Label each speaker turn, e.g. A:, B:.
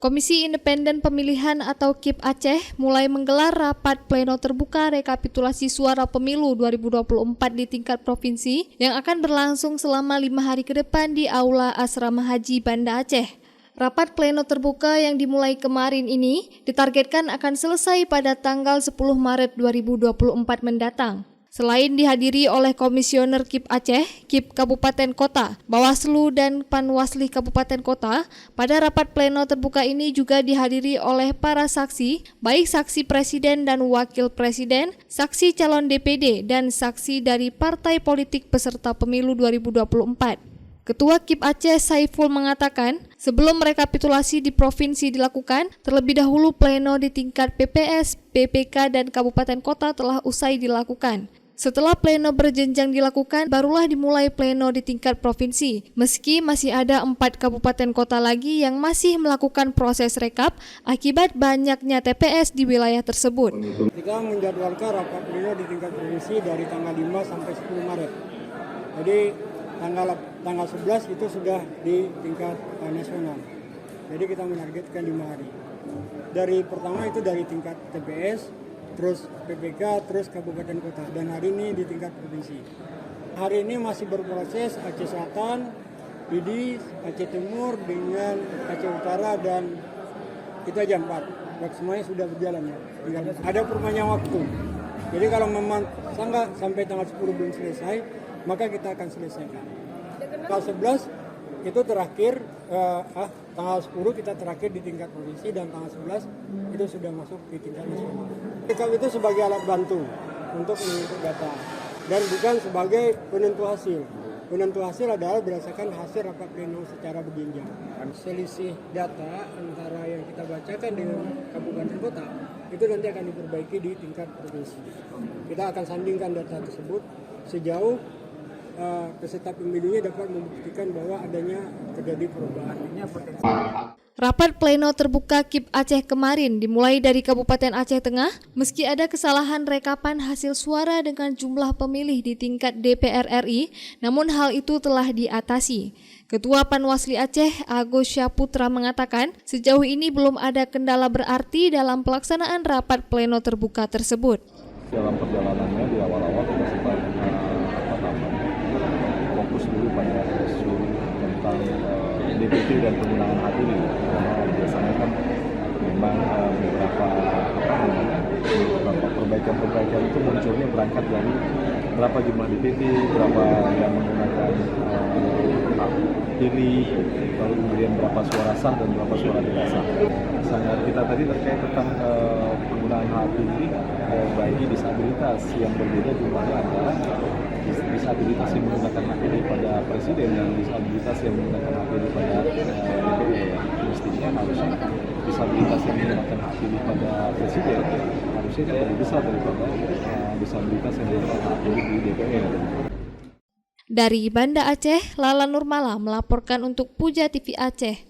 A: Komisi Independen Pemilihan atau KIP Aceh mulai menggelar rapat pleno terbuka rekapitulasi suara pemilu 2024 di tingkat provinsi yang akan berlangsung selama 5 hari ke depan di Aula Asrama Haji Banda Aceh. Rapat pleno terbuka yang dimulai kemarin ini ditargetkan akan selesai pada tanggal 10 Maret 2024 mendatang. Selain dihadiri oleh Komisioner KIP Aceh, KIP Kabupaten Kota, Bawaslu dan Panwasli Kabupaten Kota, pada rapat pleno terbuka ini juga dihadiri oleh para saksi, baik saksi Presiden dan Wakil Presiden, saksi calon DPD, dan saksi dari partai politik peserta pemilu 2024. Ketua KIP Aceh Saiful mengatakan, sebelum rekapitulasi di provinsi dilakukan, terlebih dahulu pleno di tingkat PPS, PPK, dan kabupaten kota telah usai dilakukan. Setelah pleno berjenjang dilakukan, barulah dimulai pleno di tingkat provinsi. Meski masih ada 4 kabupaten kota lagi yang masih melakukan proses rekap akibat banyaknya TPS di wilayah tersebut.
B: Kita menjadwalkan rapat pleno di tingkat provinsi dari tanggal 5 sampai 10 Maret. Jadi tanggal 11 itu sudah di tingkat nasional. Jadi kita menargetkan 5 hari. Dari pertama itu dari tingkat TPS, terus PPK, terus kabupaten kota, dan hari ini di tingkat provinsi. Hari ini masih berproses Aceh Selatan, Pidi, Aceh Timur dengan Aceh Utara, dan itu aja 4. Semuanya sudah berjalan ya. Ada perpanjang waktu. Jadi kalau memang sampai tanggal 10 belum selesai, maka kita akan selesaikan. Tanggal 11 itu terakhir, tanggal 10 kita terakhir di tingkat provinsi, dan tanggal 11 itu sudah masuk di tingkat nasional. Rekap itu sebagai alat bantu untuk menentukan data dan bukan sebagai penentu hasil. Penentu hasil adalah berdasarkan hasil rapat pleno secara berjenjang. Selisih data antara yang kita bacakan dengan kabupaten kota itu nanti akan diperbaiki di tingkat provinsi. Kita akan sandingkan data tersebut sejauh peserta pemilunya dapat membuktikan bahwa adanya terjadi perubahan.
A: Rapat pleno terbuka KIP Aceh kemarin dimulai dari Kabupaten Aceh Tengah, meski ada kesalahan rekapan hasil suara dengan jumlah pemilih di tingkat DPR RI, namun hal itu telah diatasi. Ketua Panwasli Aceh, Agus Syaputra mengatakan, sejauh ini belum ada kendala berarti dalam pelaksanaan rapat pleno terbuka tersebut.
C: Dalam perjalanannya di awal-awal kita sempat fokus dulu pada isu tentang DPT dan penggunaan hak pilih, karena biasanya kan memang beberapa perbaikan itu munculnya berangkat dari berapa jumlah DPT, berapa yang menggunakan hak pilih, lalu kemudian berapa suara sah dan berapa suara tidak sah. Sangat kita tadi terkait tentang penggunaan hak pilih bagi disabilitas yang berbeda jumlahnya antara disabilitas yang menggunakan hak pilih pada presiden dan disabilitas yang menggunakan hak pilih pada DPR. Mestinya harusnya disabilitas yang menggunakan hak pilih pada presiden harusnya lebih besar daripada disabilitas yang menggunakan hak pilih di DPR.
A: Dari Banda Aceh, Lala Nurmala melaporkan untuk Puja TV Aceh.